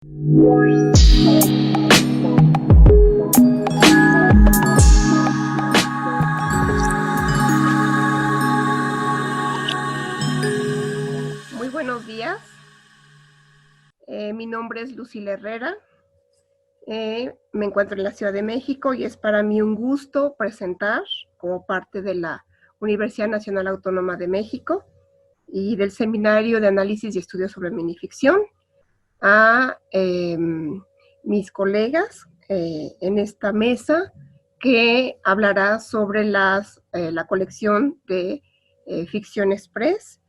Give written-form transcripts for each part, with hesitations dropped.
Muy buenos días. Mi nombre es Lucila Herrera. Me encuentro en la Ciudad de México y es para mí un gusto presentar, como parte de la Universidad Nacional Autónoma de México y del Seminario de Análisis y Estudios sobre Minificción, a mis colegas en esta mesa que hablará sobre la colección de Ficción Express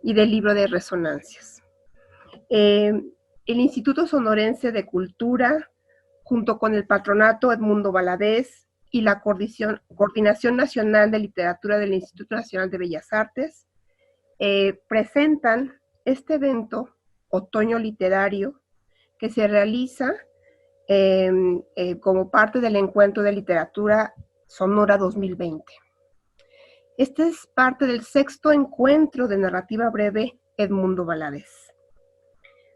y del libro de Resonancias. El Instituto Sonorense de Cultura, junto con el Patronato Edmundo Valadez y la Coordinación Nacional de Literatura del Instituto Nacional de Bellas Artes, presentan este evento, Otoño Literario, que se realiza como parte del Encuentro de Literatura Sonora 2020. Este es parte del 6º encuentro de narrativa breve Edmundo Valadez.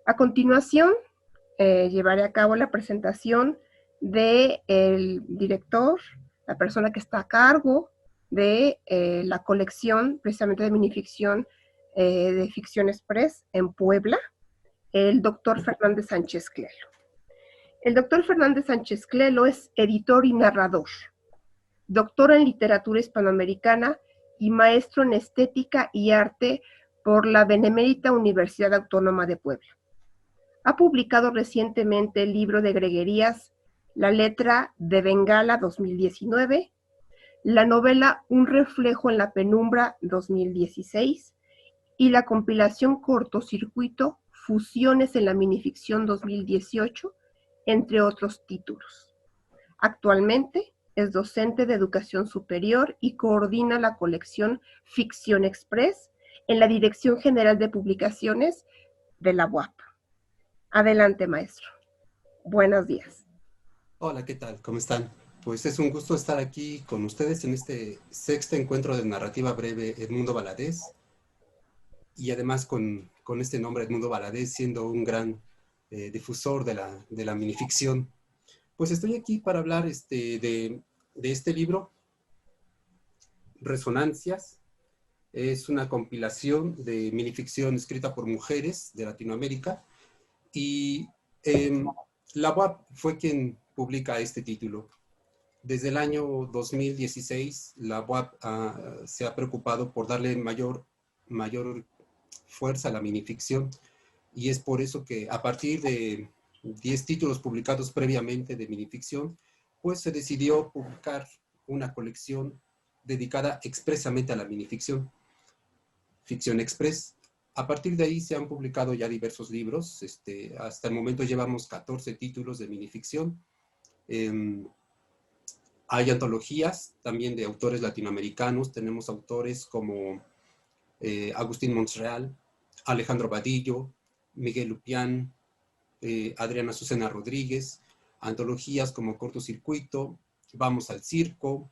A continuación, llevaré a cabo la presentación del director, la persona que está a cargo de la colección precisamente de minificción de Ficción Express en Puebla, el doctor Fernández Sánchez Clelo. El doctor Fernández Sánchez Clelo es editor y narrador, doctor en literatura hispanoamericana y maestro en estética y arte por la Benemérita Universidad Autónoma de Puebla. Ha publicado recientemente el libro de Greguerías, La letra de Bengala 2019, la novela Un reflejo en la penumbra 2016 y la compilación Cortocircuito, Fusiones en la minificción 2018, entre otros títulos. Actualmente es docente de educación superior y coordina la colección Ficción Express en la Dirección General de Publicaciones de la UAP. Adelante, maestro. Buenos días. Hola, ¿qué tal? ¿Cómo están? Pues es un gusto estar aquí con ustedes en este 6º encuentro de narrativa breve Edmundo Valadez, y además con este nombre Edmundo Valadez siendo un gran difusor de la minificción. Pues estoy aquí para hablar de este libro, Resonancias. Es una compilación de minificción escrita por mujeres de Latinoamérica, y la UAP fue quien publica este título. Desde el año 2016, la UAP se ha preocupado por darle mayor fuerza a la minificción, y es por eso que a partir de 10 títulos publicados previamente de minificción, pues se decidió publicar una colección dedicada expresamente a la minificción, Ficción Express. A partir de ahí se han publicado ya diversos libros. Hasta el momento llevamos 14 títulos de minificción. Hay antologías también de autores latinoamericanos. Tenemos autores como Agustín Montreal, Alejandro Badillo, Miguel Lupián, Adriana Azucena Rodríguez. Antologías como Cortocircuito, Vamos al Circo,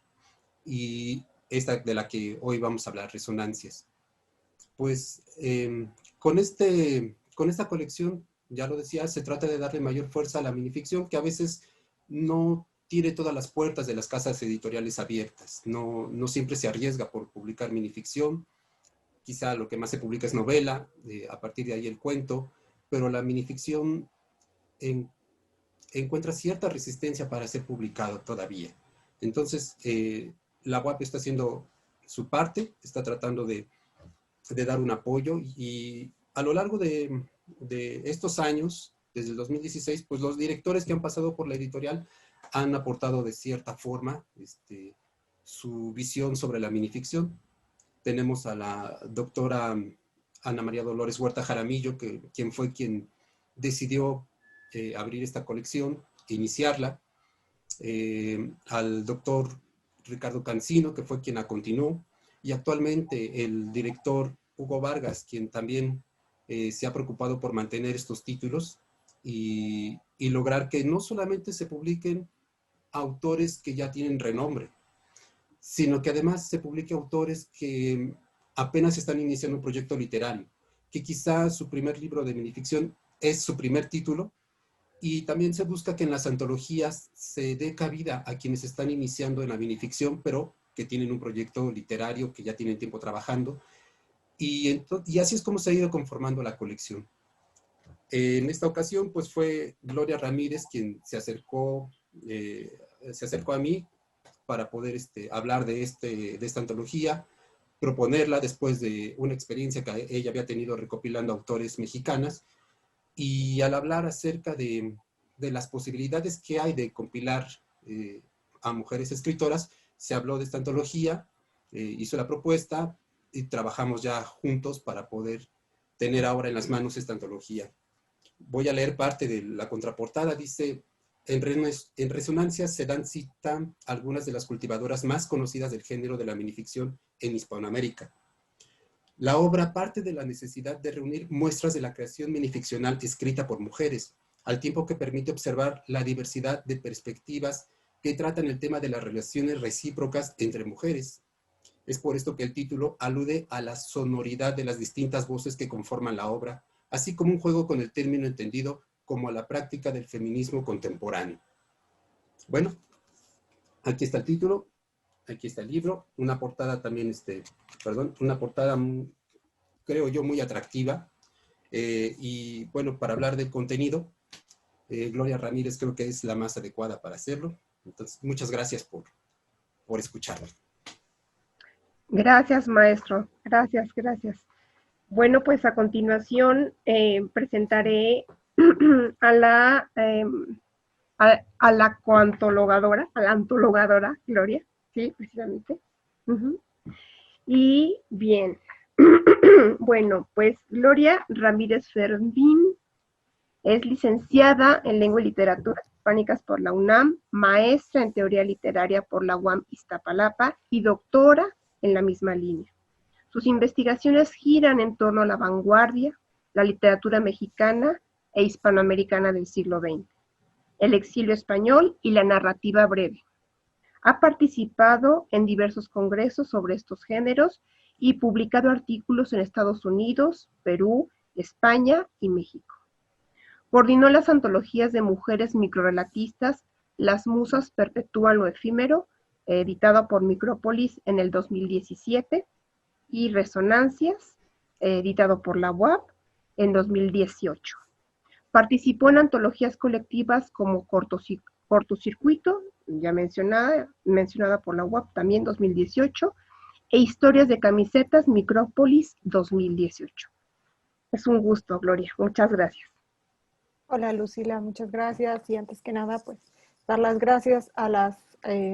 y esta de la que hoy vamos a hablar, Resonancias. Pues con esta colección, ya lo decía, se trata de darle mayor fuerza a la minificción, que a veces no tiene todas las puertas de las casas editoriales abiertas. No siempre se arriesga por publicar minificción. Quizá lo que más se publica es novela, a partir de ahí el cuento, pero la minificción encuentra cierta resistencia para ser publicado todavía. Entonces, la UAP está haciendo su parte, está tratando de dar un apoyo, y a lo largo de estos años, desde el 2016, pues los directores que han pasado por la editorial han aportado de cierta forma su visión sobre la minificción. Tenemos a la doctora Ana María Dolores Huerta Jaramillo, quien fue quien decidió abrir esta colección e iniciarla. Al doctor Ricardo Cancino, que fue quien la continuó, y actualmente el director Hugo Vargas, quien también se ha preocupado por mantener estos títulos y lograr que no solamente se publiquen autores que ya tienen renombre, sino que además se publiquen autores que apenas están iniciando un proyecto literario, que quizá su primer libro de minificción es su primer título, Y también se busca que en las antologías se dé cabida a quienes están iniciando en la minificción, pero que tienen un proyecto literario, que ya tienen tiempo trabajando. Y así es como se ha ido conformando la colección. En esta ocasión, pues fue Gloria Ramírez quien se acercó a mí para poder hablar de esta antología, proponerla después de una experiencia que ella había tenido recopilando autores mexicanas, y al hablar acerca de las posibilidades que hay de compilar a mujeres escritoras, se habló de esta antología, hizo la propuesta y trabajamos ya juntos para poder tener ahora en las manos esta antología. Voy a leer parte de la contraportada. Dice: en resonancia se dan cita algunas de las cultivadoras más conocidas del género de la minificción en Hispanoamérica. La obra parte de la necesidad de reunir muestras de la creación minificcional escrita por mujeres, al tiempo que permite observar la diversidad de perspectivas que tratan el tema de las relaciones recíprocas entre mujeres. Es por esto que el título alude a la sonoridad de las distintas voces que conforman la obra, así como un juego con el término entendido como a la práctica del feminismo contemporáneo. Bueno, aquí está el título, aquí está el libro, una portada también, una portada, creo yo, muy atractiva. Y bueno, para hablar del contenido, Gloria Ramírez creo que es la más adecuada para hacerlo. Entonces, muchas gracias por escucharme. Gracias, maestro. Gracias, gracias. Bueno, pues a continuación presentaré a la coantologadora, a la antologadora Gloria, sí, precisamente. Y bien, bueno, pues Gloria Ramírez Fermín es licenciada en Lengua y Literaturas Hispánicas por la UNAM, maestra en Teoría Literaria por la UAM Iztapalapa y doctora en la misma línea. Sus investigaciones giran en torno a la vanguardia, la literatura mexicana e hispanoamericana del siglo XX, el exilio español y la narrativa breve. Ha participado en diversos congresos sobre estos géneros y publicado artículos en Estados Unidos, Perú, España y México. Coordinó las antologías de mujeres microrelatistas Las Musas Perpetúan lo Efímero, editada por Micrópolis en el 2017, y Resonancias, editado por la UAP en 2018. Participó en antologías colectivas como Cortocircuito, ya mencionada por la UAP también 2018, e Historias de Camisetas Micrópolis 2018. Es un gusto, Gloria. Muchas gracias. Hola, Lucila, muchas gracias. Y antes que nada, pues, dar las gracias a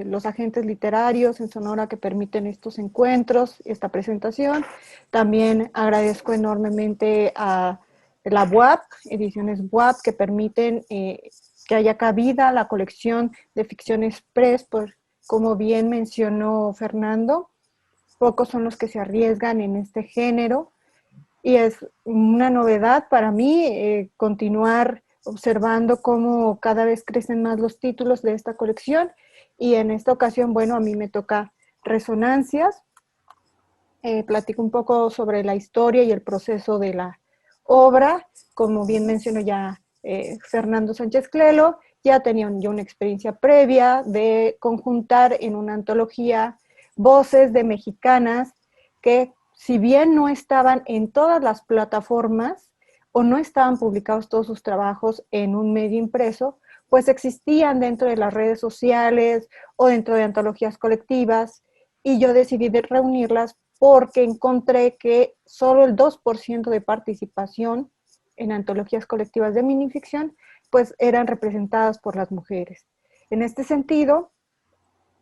los agentes literarios en Sonora que permiten estos encuentros, esta presentación. También agradezco enormemente a la UAP, Ediciones UAP, que permiten que haya cabida la colección de ficción express, pues, como bien mencionó Fernando, pocos son los que se arriesgan en este género y es una novedad para mí continuar observando cómo cada vez crecen más los títulos de esta colección, y en esta ocasión, bueno, a mí me toca Resonancias. Platico un poco sobre la historia y el proceso de la obra. Como bien mencionó ya Fernando Sánchez Clelo, ya tenía yo una experiencia previa de conjuntar en una antología voces de mexicanas que, si bien no estaban en todas las plataformas, o no estaban publicados todos sus trabajos en un medio impreso, pues existían dentro de las redes sociales o dentro de antologías colectivas, y yo decidí reunirlas porque encontré que solo el 2% de participación en antologías colectivas de minificción pues eran representadas por las mujeres. En este sentido,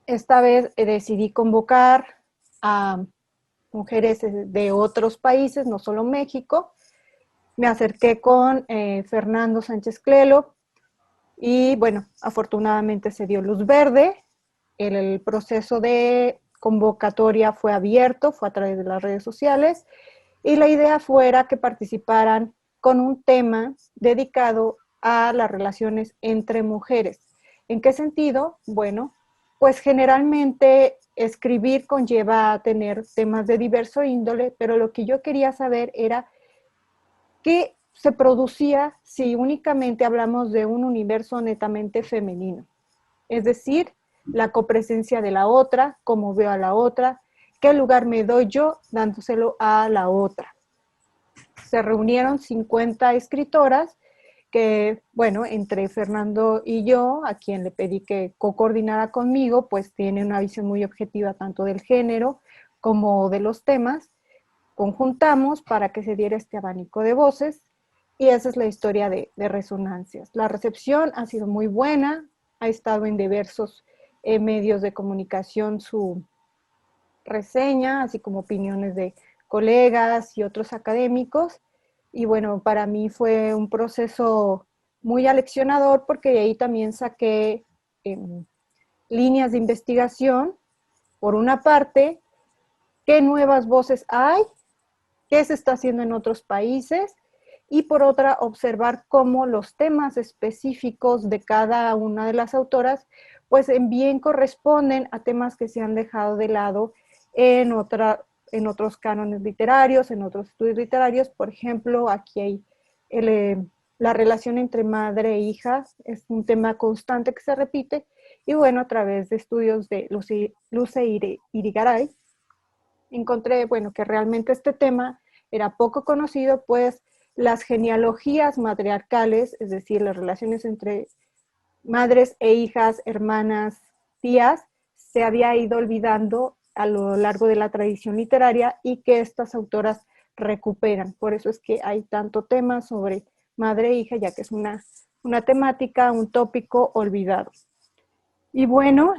esta vez decidí convocar a mujeres de otros países, no solo México. Me acerqué con Fernando Sánchez Clelo y, bueno, afortunadamente se dio luz verde. El proceso de convocatoria fue abierto, fue a través de las redes sociales, y la idea fuera que participaran con un tema dedicado a las relaciones entre mujeres. ¿En qué sentido? Bueno, pues generalmente escribir conlleva a tener temas de diverso índole, pero lo que yo quería saber era ¿qué se producía si únicamente hablamos de un universo netamente femenino. Es decir, la copresencia de la otra, cómo veo a la otra, qué lugar me doy yo dándoselo a la otra. Se reunieron 50 escritoras que, bueno, entre Fernando y yo, a quien le pedí que co-coordinara conmigo, pues tiene una visión muy objetiva tanto del género como de los temas. Conjuntamos para que se diera este abanico de voces y esa es la historia de Resonancias. La recepción ha sido muy buena, ha estado en diversos medios de comunicación su reseña, así como opiniones de colegas y otros académicos. Y bueno, para mí fue un proceso muy aleccionador porque de ahí también saqué líneas de investigación. Por una parte, qué nuevas voces hay, qué se está haciendo en otros países, y por otra, observar cómo los temas específicos de cada una de las autoras, pues bien corresponden a temas que se han dejado de lado en otros cánones literarios, en otros estudios literarios. Por ejemplo, aquí hay la relación entre madre e hija, es un tema constante que se repite, y bueno, a través de estudios de Luce Irigaray, encontré, bueno, que realmente este tema era poco conocido, pues las genealogías matriarcales, es decir, las relaciones entre madres e hijas, hermanas, tías, se había ido olvidando a lo largo de la tradición literaria y que estas autoras recuperan. Por eso es que hay tanto tema sobre madre e hija, ya que es una temática, un tópico olvidado. Y bueno,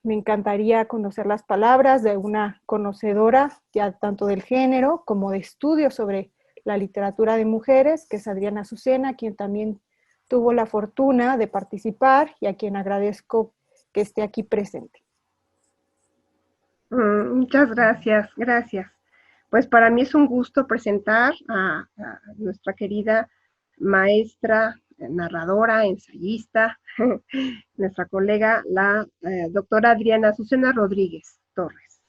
me encantaría conocer las palabras de una conocedora ya tanto del género como de estudios sobre la literatura de mujeres, que es Adriana Azucena, quien también tuvo la fortuna de participar y a quien agradezco que esté aquí presente. Muchas gracias, gracias. Pues para mí es un gusto presentar a nuestra querida maestra, narradora, ensayista, nuestra colega, la doctora Adriana Azucena Rodríguez Torres.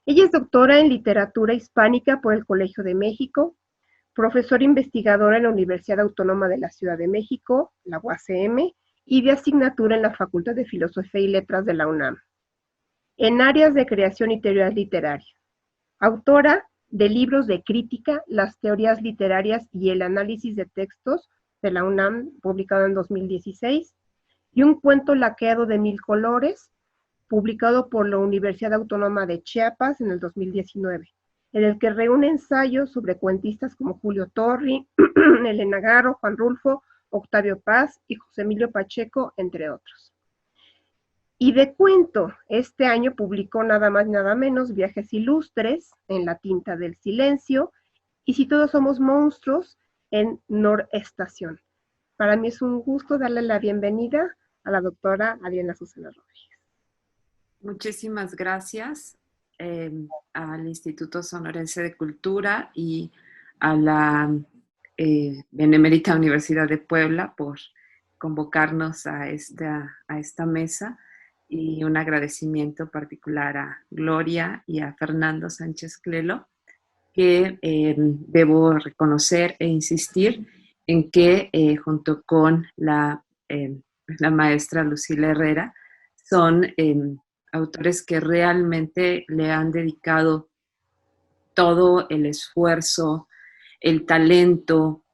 Ella es doctora en literatura hispánica por el Colegio de México, profesora investigadora en la Universidad Autónoma de la Ciudad de México, la UACM, y de asignatura en la Facultad de Filosofía y Letras de la UNAM, en áreas de creación y teoría literaria. Autora de libros de crítica, las teorías literarias y el análisis de textos de la UNAM, publicado en 2016, y un cuento laqueado de 1000 colores, publicado por la Universidad Autónoma de Chiapas en el 2019, en el que reúne ensayos sobre cuentistas como Julio Torri, Elena Garro, Juan Rulfo, Octavio Paz y José Emilio Pacheco, entre otros. Y de cuento, este año publicó nada más y nada menos Viajes Ilustres, en La Tinta del Silencio, y Si Todos Somos Monstruos, en Norestación. Para mí es un gusto darle la bienvenida a la doctora Adriana Azucena Rodríguez. Muchísimas gracias al Instituto Sonorense de Cultura y a la Benemérita Universidad de Puebla por convocarnos a esta mesa, y un agradecimiento particular a Gloria y a Fernando Sánchez Clelo, que debo reconocer e insistir en que junto con la maestra Lucila Herrera son autores que realmente le han dedicado todo el esfuerzo, el talento,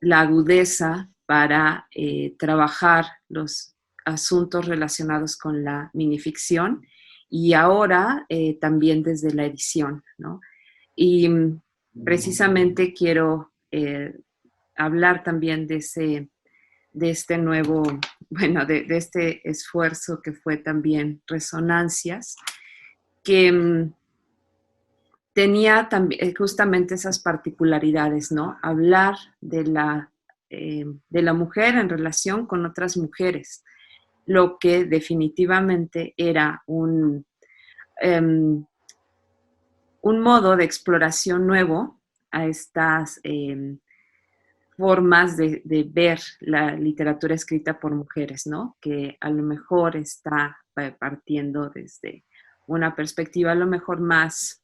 la agudeza para trabajar los asuntos relacionados con la minificción, y ahora también desde la edición, ¿no? Y precisamente quiero hablar también de este nuevo, bueno, de este esfuerzo que fue también Resonancias, que tenía también justamente esas particularidades, ¿no? Hablar de la mujer en relación con otras mujeres, lo que definitivamente era un modo de exploración nuevo a estas formas de ver la literatura escrita por mujeres, ¿no? Que a lo mejor está partiendo desde una perspectiva a lo mejor más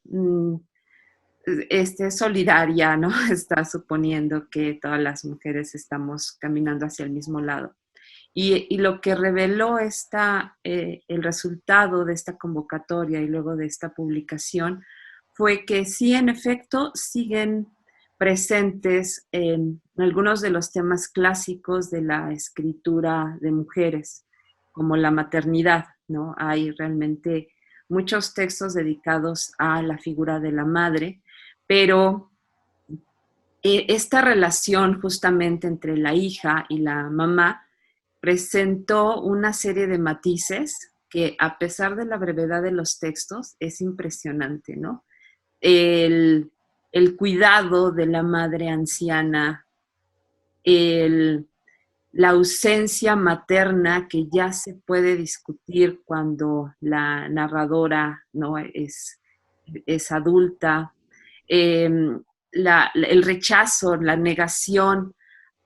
solidaria, ¿no? Está suponiendo que todas las mujeres estamos caminando hacia el mismo lado. Y lo que reveló el resultado de esta convocatoria y luego de esta publicación fue que sí, en efecto, siguen presentes en algunos de los temas clásicos de la escritura de mujeres, como la maternidad, ¿no? Hay realmente muchos textos dedicados a la figura de la madre, pero esta relación justamente entre la hija y la mamá presentó una serie de matices que, a pesar de la brevedad de los textos, es impresionante, ¿no? El cuidado de la madre anciana, la ausencia materna que ya se puede discutir cuando la narradora, ¿no?, es adulta, el rechazo, la negación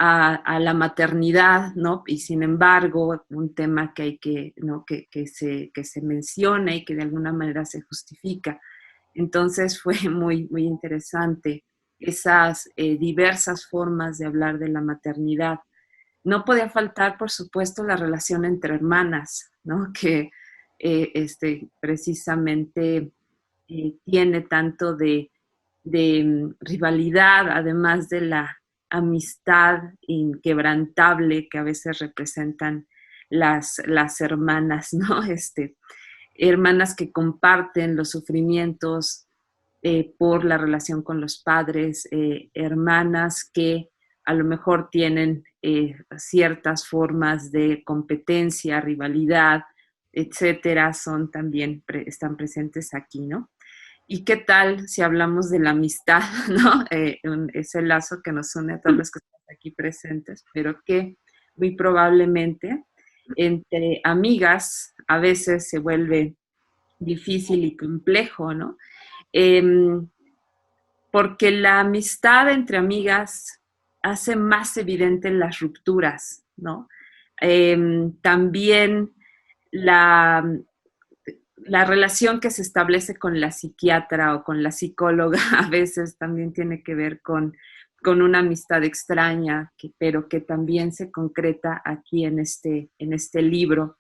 a la maternidad, ¿no? Y sin embargo, un tema que hay que, ¿no?, que se menciona y que de alguna manera se justifica. Entonces fue muy, muy interesante esas diversas formas de hablar de la maternidad. No podía faltar, por supuesto, la relación entre hermanas, ¿no?, que precisamente tiene tanto de rivalidad, además de la amistad inquebrantable que a veces representan las hermanas, ¿no? Hermanas que comparten los sufrimientos por la relación con los padres, hermanas que a lo mejor tienen ciertas formas de competencia, rivalidad, etcétera, están presentes aquí, ¿no? ¿Y qué tal si hablamos de la amistad, ¿no? Ese lazo que nos une a todos los que están aquí presentes, pero que muy probablemente entre amigas a veces se vuelve difícil y complejo, ¿no? Porque la amistad entre amigas hace más evidente las rupturas, ¿no? También la relación que se establece con la psiquiatra o con la psicóloga a veces también tiene que ver con una amistad extraña, pero que también se concreta aquí en este libro.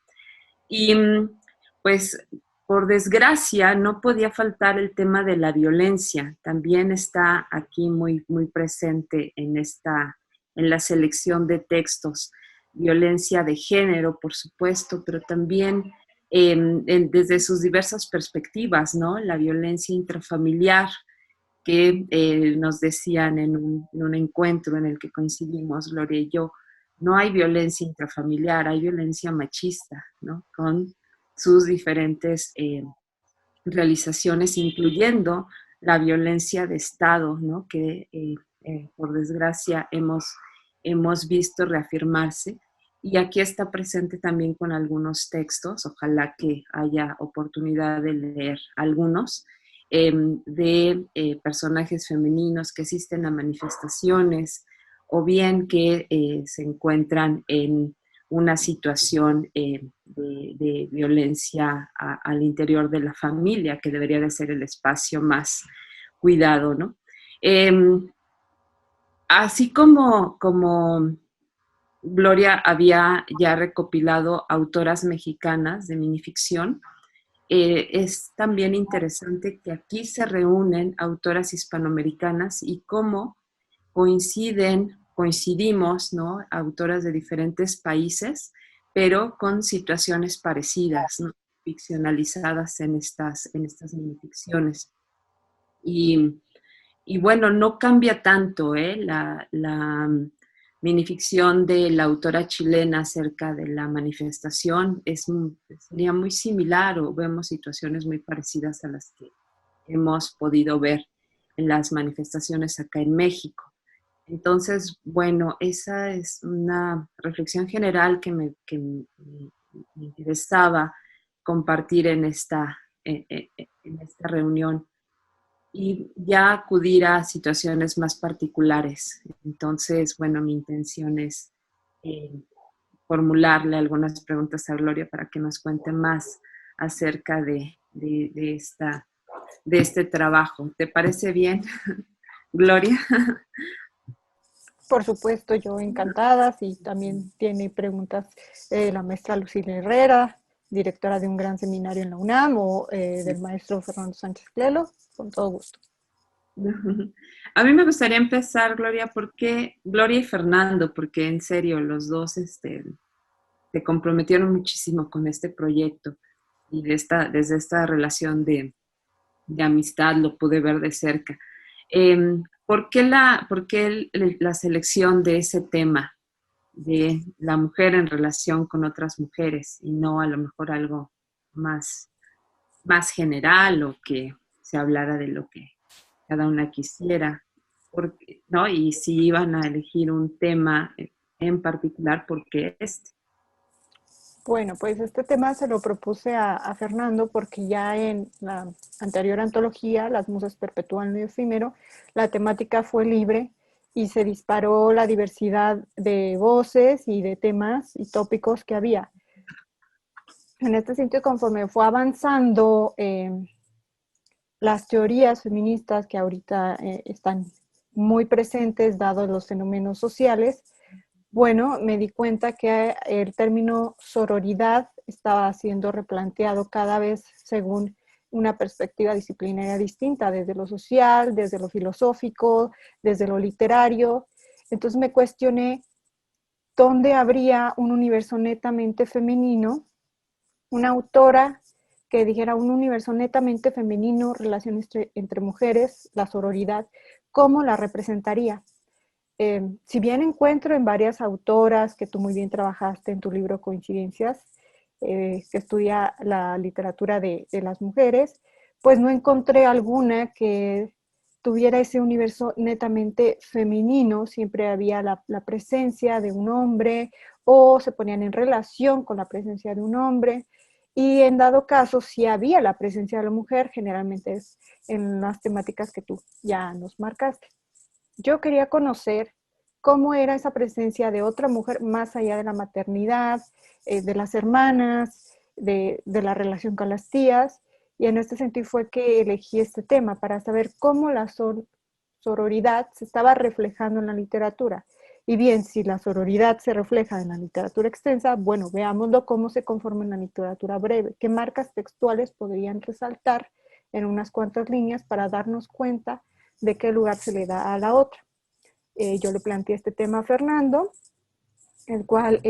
Y pues, por desgracia, no podía faltar el tema de la violencia. También está aquí muy, muy presente en la selección de textos. Violencia de género, por supuesto, pero también desde sus diversas perspectivas, ¿no? La violencia intrafamiliar, que nos decían en un encuentro en el que coincidimos, Gloria y yo, no hay violencia intrafamiliar, hay violencia machista, ¿no? Con sus diferentes realizaciones, incluyendo la violencia de Estado, ¿no? Que por desgracia hemos visto reafirmarse. Y aquí está presente también con algunos textos, ojalá que haya oportunidad de leer algunos, de personajes femeninos que asisten a manifestaciones o bien que se encuentran en una situación de violencia al interior de la familia, que debería de ser el espacio más cuidado, ¿no? Así como Gloria había ya recopilado autoras mexicanas de minificción, es también interesante que aquí se reúnen autoras hispanoamericanas y cómo coincidimos, ¿no? Autoras de diferentes países, pero con situaciones parecidas, ¿no? Ficcionalizadas en estas minificciones. Y bueno, no cambia tanto, la minificción de la autora chilena acerca de la manifestación sería muy similar, o vemos situaciones muy parecidas a las que hemos podido ver en las manifestaciones acá en México. Entonces, bueno, esa es una reflexión general que me interesaba compartir en esta reunión, y ya acudir a situaciones más particulares. Entonces, bueno, mi intención es formularle algunas preguntas a Gloria para que nos cuente más acerca de esta de este trabajo. ¿Te parece bien, Gloria? Por supuesto, yo encantada. Y también tiene preguntas la maestra Lucila Herrera, directora de un gran seminario en la UNAM, o del maestro Fernando Sánchez Clelo, con todo gusto. A mí me gustaría empezar, Gloria, Gloria y Fernando, porque en serio, los dos se comprometieron muchísimo con este proyecto y desde esta relación de amistad lo pude ver de cerca. ¿Por qué la selección de ese tema, de la mujer en relación con otras mujeres, y no a lo mejor algo más general, o que se hablara de lo que cada una quisiera, ¿no? Y si iban a elegir un tema en particular, ¿por qué este? Bueno, pues este tema se lo propuse a Fernando porque ya en la anterior antología, Las musas perpetúan lo efímero, la temática fue libre y se disparó la diversidad de voces y de temas y tópicos que había. En este sentido, conforme fue avanzando las teorías feministas que ahorita están muy presentes, dados los fenómenos sociales, bueno, me di cuenta que el término sororidad estaba siendo replanteado cada vez según una perspectiva disciplinaria distinta, desde lo social, desde lo filosófico, desde lo literario. Entonces me cuestioné dónde habría un universo netamente femenino, una autora que dijera un universo netamente femenino, relaciones entre mujeres, la sororidad, ¿cómo la representaría? Si bien encuentro en varias autoras que tú muy bien trabajaste en tu libro Coincidencias, que estudia la literatura de las mujeres, pues no encontré alguna que tuviera ese universo netamente femenino. Siempre había la presencia de un hombre o se ponían en relación con la presencia de un hombre. Y en dado caso, si había la presencia de la mujer, generalmente es en las temáticas que tú ya nos marcaste. Yo quería conocer cómo era esa presencia de otra mujer más allá de la maternidad, de las hermanas, de la relación con las tías, y en este sentido fue que elegí este tema para saber cómo la sororidad se estaba reflejando en la literatura. Y bien, si la sororidad se refleja en la literatura extensa, bueno, veámoslo cómo se conforma en la literatura breve, qué marcas textuales podrían resaltar en unas cuantas líneas para darnos cuenta de qué lugar se le da a la otra. Yo le planteé este tema a Fernando, el cual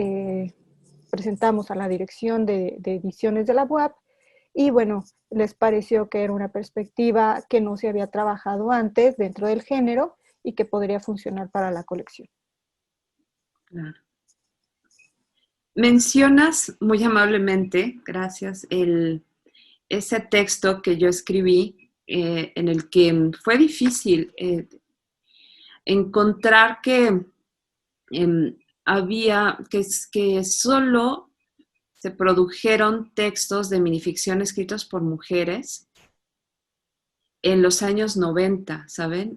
presentamos a la dirección de ediciones de la UAP, y bueno, les pareció que era una perspectiva que no se había trabajado antes dentro del género y que podría funcionar para la colección. Claro. Mencionas muy amablemente, gracias, ese texto que yo escribí, en el que fue difícil encontrar que que solo se produjeron textos de minificción escritos por mujeres en los años 90, ¿saben?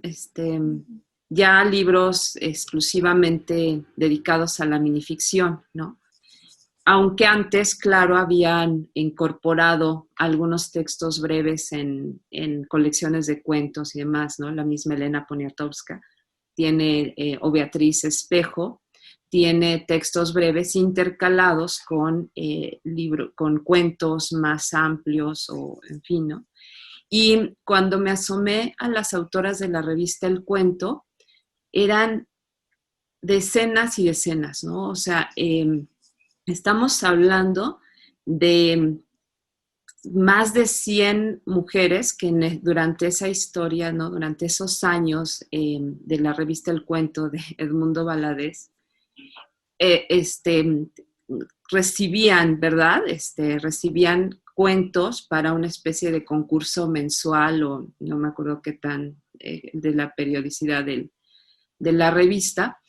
Ya libros exclusivamente dedicados a la minificción, ¿no? Aunque antes, claro, habían incorporado algunos textos breves en colecciones de cuentos y demás, ¿no? La misma Elena Poniatowska tiene, o Beatriz Espejo, tiene textos breves intercalados con cuentos más amplios, o en fin, ¿no? Y cuando me asomé a las autoras de la revista El Cuento, eran decenas y decenas, ¿no? O sea, estamos hablando de más de 100 mujeres que durante esa historia, ¿no? Durante esos años de la revista El Cuento de Edmundo Valadez, recibían, ¿verdad? Recibían cuentos para una especie de concurso mensual, o no me acuerdo qué tan, de la periodicidad de la revista.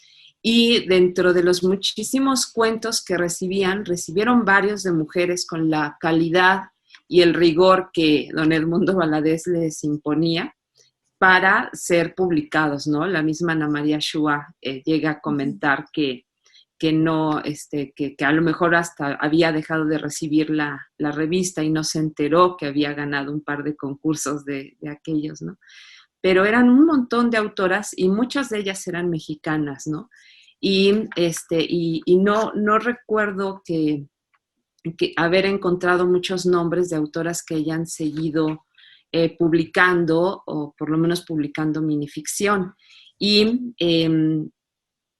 Y dentro de los muchísimos cuentos que recibieron varios de mujeres con la calidad y el rigor que don Edmundo Valadez les imponía para ser publicados, ¿no? La misma Ana María Shua llega a comentar que que no, que a lo mejor hasta había dejado de recibir la revista y no se enteró que había ganado un par de concursos de aquellos, ¿no? Pero eran un montón de autoras y muchas de ellas eran mexicanas, ¿no? Y no recuerdo que haber encontrado muchos nombres de autoras que hayan seguido publicando, o por lo menos publicando minificción.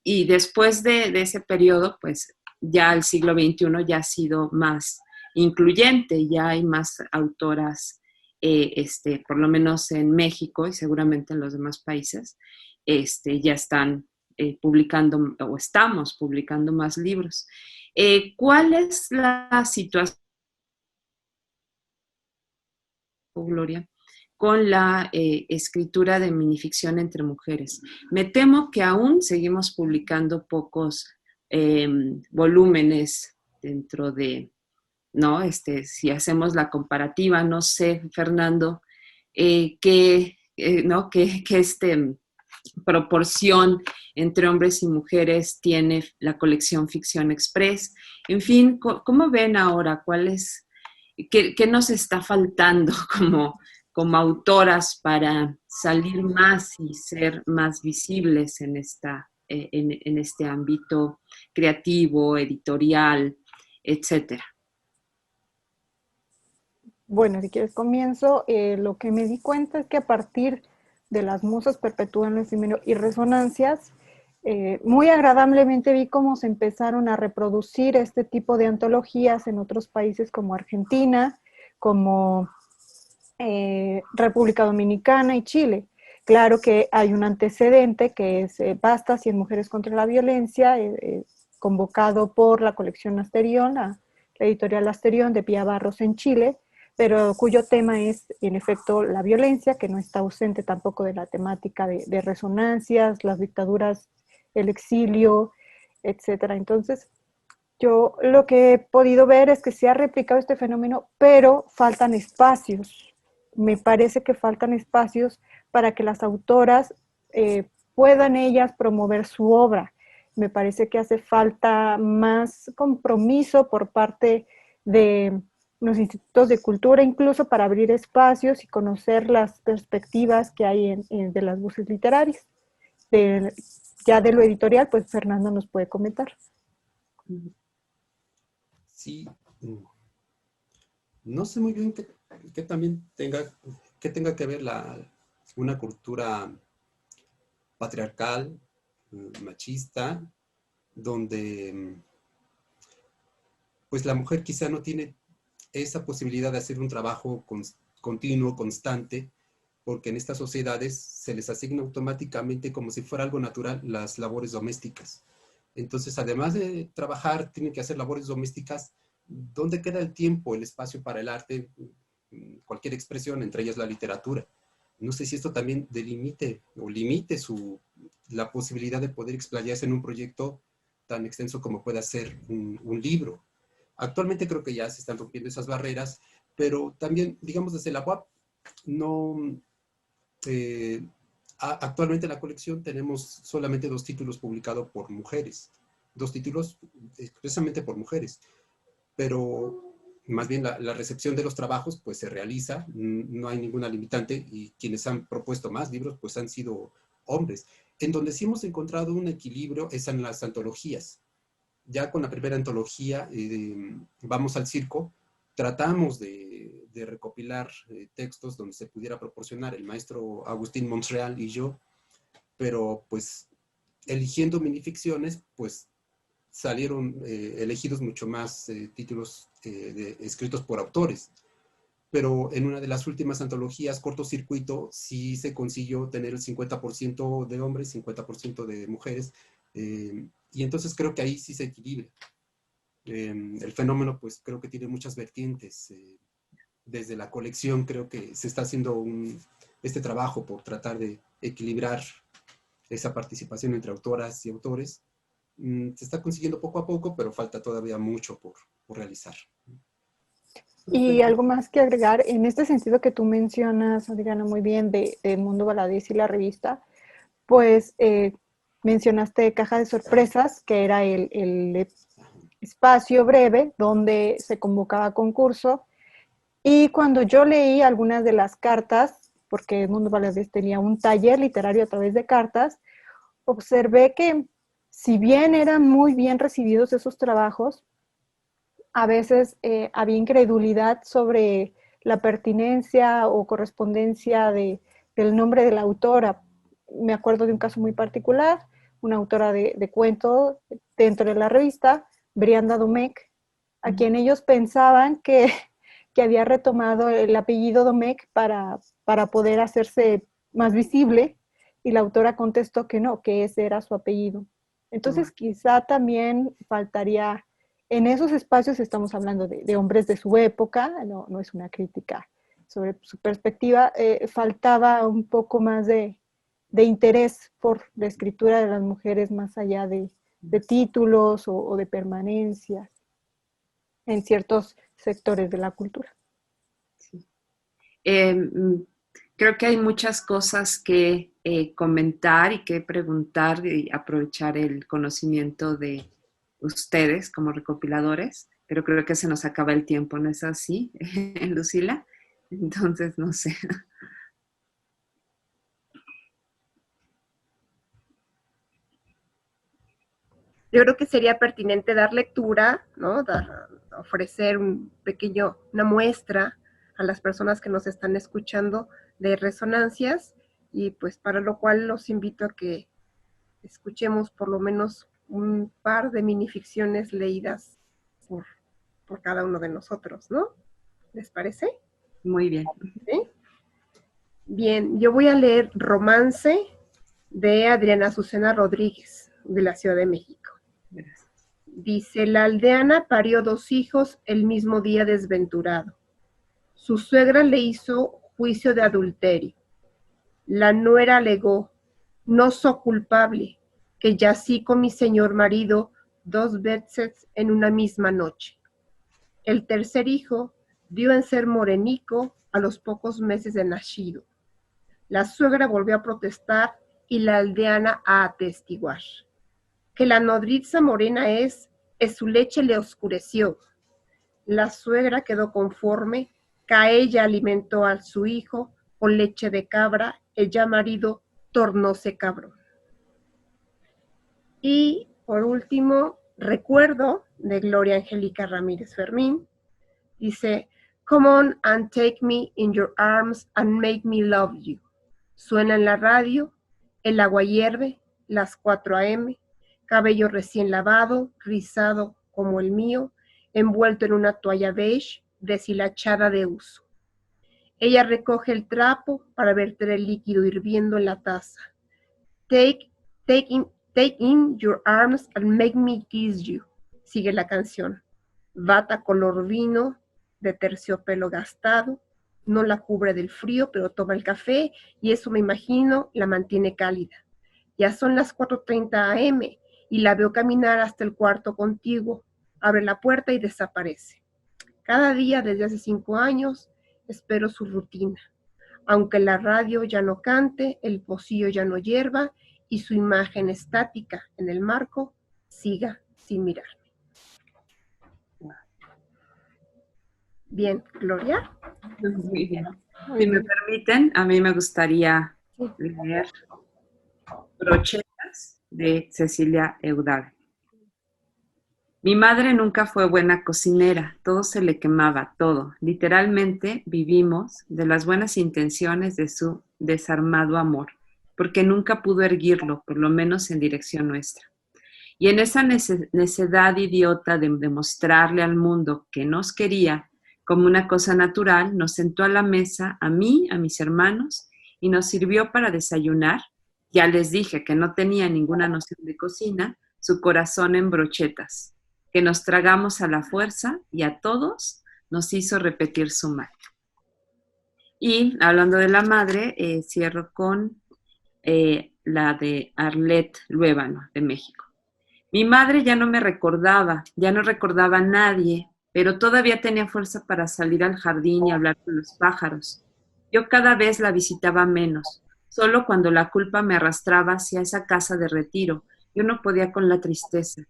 Y después de ese periodo, pues ya el siglo XXI ya ha sido más incluyente, ya hay más autoras, por lo menos en México y seguramente en los demás países, ya están publicando o estamos publicando más libros. ¿Cuál es la situación, Gloria, con la escritura de minificción entre mujeres? Me temo que aún seguimos publicando pocos volúmenes dentro de, ¿no? Si hacemos la comparativa, no sé, Fernando, ¿no? ¿Qué proporción entre hombres y mujeres tiene la colección Ficción Express? En fin, ¿cómo ven ahora? ¿Qué nos está faltando como autoras para salir más y ser más visibles en este ámbito creativo, editorial, etcétera? Bueno, si quieres comienzo. Lo que me di cuenta es que a partir de Las Musas Perpetúan lo Efímero y Resonancias, muy agradablemente vi cómo se empezaron a reproducir este tipo de antologías en otros países como Argentina, como República Dominicana y Chile. Claro que hay un antecedente que es Basta, 100 mujeres contra la violencia, convocado por la colección Asterión, la editorial Asterión de Pía Barros en Chile, pero cuyo tema es, en efecto, la violencia, que no está ausente tampoco de la temática de resonancias, las dictaduras, el exilio, etcétera. Entonces, yo lo que he podido ver es que se ha replicado este fenómeno, pero faltan espacios. Me parece que faltan espacios para que las autoras puedan ellas promover su obra. Me parece que hace falta más compromiso por parte de los institutos de cultura, incluso para abrir espacios y conocer las perspectivas que hay de las voces literarias. Ya de lo editorial, pues Fernando nos puede comentar. Sí, no sé muy bien que también tenga que ver una cultura patriarcal, machista, donde pues la mujer quizá no tiene esa posibilidad de hacer un trabajo continuo, constante, porque en estas sociedades se les asigna automáticamente, como si fuera algo natural, las labores domésticas. Entonces, además de trabajar, tienen que hacer labores domésticas. ¿Dónde queda el tiempo, el espacio para el arte, cualquier expresión, entre ellas la literatura? No sé si esto también delimite o limite la posibilidad de poder explayarse en un proyecto tan extenso como pueda ser un libro. Actualmente creo que ya se están rompiendo esas barreras, pero también, digamos, desde la UAP, actualmente en la colección tenemos solamente 2 títulos publicados por mujeres, 2 títulos expresamente por mujeres, pero más bien la recepción de los trabajos pues se realiza, no hay ninguna limitante, y quienes han propuesto más libros pues han sido hombres. En donde sí hemos encontrado un equilibrio es en las antologías. Ya con la primera antología, Vamos al Circo, tratamos de recopilar textos donde se pudiera proporcionar el maestro Agustín Montreal y yo, pero pues eligiendo minificciones, pues salieron elegidos mucho más títulos escritos por autores. Pero en una de las últimas antologías, Cortocircuito, sí se consiguió tener el 50% de hombres, 50% de mujeres, y entonces creo que ahí sí se equilibra. El fenómeno, pues creo que tiene muchas vertientes. Desde la colección creo que se está haciendo este trabajo por tratar de equilibrar esa participación entre autoras y autores. Se está consiguiendo poco a poco, pero falta todavía mucho por realizar. Y algo más que agregar, en este sentido que tú mencionas, Adriana, muy bien, de Mundo Valadez y la revista, pues mencionaste Caja de Sorpresas, que era el espacio breve donde se convocaba a concurso. Y cuando yo leí algunas de las cartas, porque Edmundo Valadez tenía un taller literario a través de cartas, observé que si bien eran muy bien recibidos esos trabajos, a veces había incredulidad sobre la pertinencia o correspondencia del nombre de la autora. Me acuerdo de un caso muy particular, una autora de cuento dentro de la revista, Brianda Domecq, a quien ellos pensaban que había retomado el apellido Domecq para poder hacerse más visible, y la autora contestó que no, que ese era su apellido. Entonces quizá también faltaría, en esos espacios estamos hablando de hombres de su época, no es una crítica sobre su perspectiva, faltaba un poco más de interés por la escritura de las mujeres más allá de títulos o de permanencias en ciertos sectores de la cultura. Sí. Creo que hay muchas cosas que comentar y que preguntar y aprovechar el conocimiento de ustedes como recopiladores, pero creo que se nos acaba el tiempo, ¿no es así, Lucila? Entonces, no sé. Yo creo que sería pertinente dar lectura, ¿no? Ofrecer una muestra a las personas que nos están escuchando de resonancias, y pues para lo cual los invito a que escuchemos por lo menos un par de minificciones leídas por cada uno de nosotros, ¿no? ¿Les parece? Muy bien. ¿Sí? Bien, yo voy a leer Romance de Adriana Azucena Rodríguez, de la Ciudad de México. Gracias. Dice: la aldeana parió 2 hijos el mismo día desventurado. Su suegra le hizo juicio de adulterio. La nuera alegó: no soy culpable, que yací con mi señor marido 2 veces en una misma noche. El tercer hijo dio en ser morenico a los pocos meses de nacido. La suegra volvió a protestar y la aldeana a atestiguar. Que la nodriza morena su leche le oscureció. La suegra quedó conforme, que a ella alimentó a su hijo con leche de cabra, el ya marido tornóse cabrón. Y por último, Recuerdo, de Gloria Angélica Ramírez Fermín, dice: come on and take me in your arms and make me love you. Suena en la radio, el agua hierve, las 4 a.m., cabello recién lavado, rizado como el mío, envuelto en una toalla beige, deshilachada de uso. Ella recoge el trapo para verter el líquido hirviendo en la taza. Take in your arms and make me kiss you. Sigue la canción. Bata color vino, de terciopelo gastado, no la cubre del frío, pero toma el café y eso, me imagino, la mantiene cálida. Ya son las 4:30 a.m. y la veo caminar hasta el cuarto contiguo. Abre la puerta y desaparece. Cada día desde hace 5 años espero su rutina. Aunque la radio ya no cante, el pocillo ya no hierva y su imagen estática en el marco siga sin mirarme. Bien, Gloria. Muy bien. Si me permiten, a mí me gustaría leer Brochetas de Cecilia Eudave. Mi madre nunca fue buena cocinera, todo se le quemaba, todo. Literalmente vivimos de las buenas intenciones de su desarmado amor, porque nunca pudo erguirlo, por lo menos en dirección nuestra. Y en esa necedad idiota de demostrarle al mundo que nos quería como una cosa natural, nos sentó a la mesa, a mí, a mis hermanos, y nos sirvió para desayunar. Ya les dije que no tenía ninguna noción de cocina, su corazón en brochetas, que nos tragamos a la fuerza y a todos nos hizo repetir su mal. Y hablando de la madre, cierro con la de Arlette Luébano, de México. Mi madre ya no me recordaba, ya no recordaba a nadie, pero todavía tenía fuerza para salir al jardín y hablar con los pájaros. Yo cada vez la visitaba menos. Solo cuando la culpa me arrastraba hacia esa casa de retiro, yo no podía con la tristeza.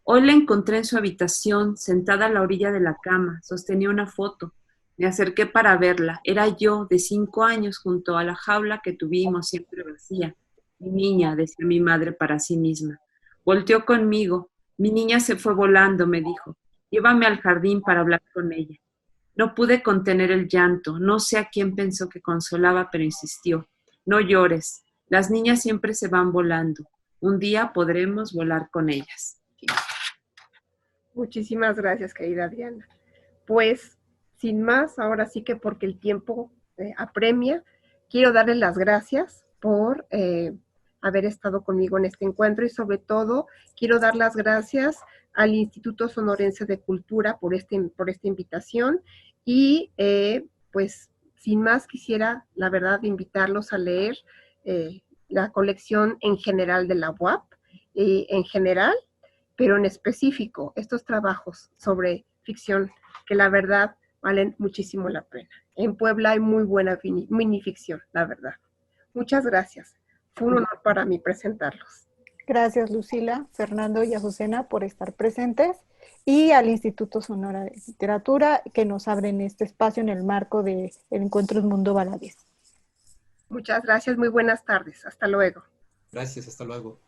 Hoy la encontré en su habitación, sentada a la orilla de la cama, sostenía una foto. Me acerqué para verla. Era yo, de 5 años, junto a la jaula que tuvimos, siempre vacía. Mi niña, decía mi madre para sí misma. Volteó conmigo. Mi niña se fue volando, me dijo. Llévame al jardín para hablar con ella. No pude contener el llanto. No sé a quién pensó que consolaba, pero insistió. No llores. Las niñas siempre se van volando. Un día podremos volar con ellas. Muchísimas gracias, querida Diana. Pues, sin más, ahora sí que porque el tiempo apremia, quiero darles las gracias por haber estado conmigo en este encuentro y sobre todo quiero dar las gracias al Instituto Sonorense de Cultura por esta invitación y pues sin más quisiera la verdad invitarlos a leer la colección en general de la UAP, en general, pero en específico estos trabajos sobre ficción que la verdad valen muchísimo la pena. En Puebla hay muy buena minificción, la verdad. Muchas gracias. Fue un honor para mí presentarlos. Gracias, Lucila, Fernando y Azucena por estar presentes y al Instituto Sonora de Literatura que nos abren este espacio en el marco de Encuentros Mundo Valadez. Muchas gracias, muy buenas tardes. Hasta luego. Gracias, hasta luego.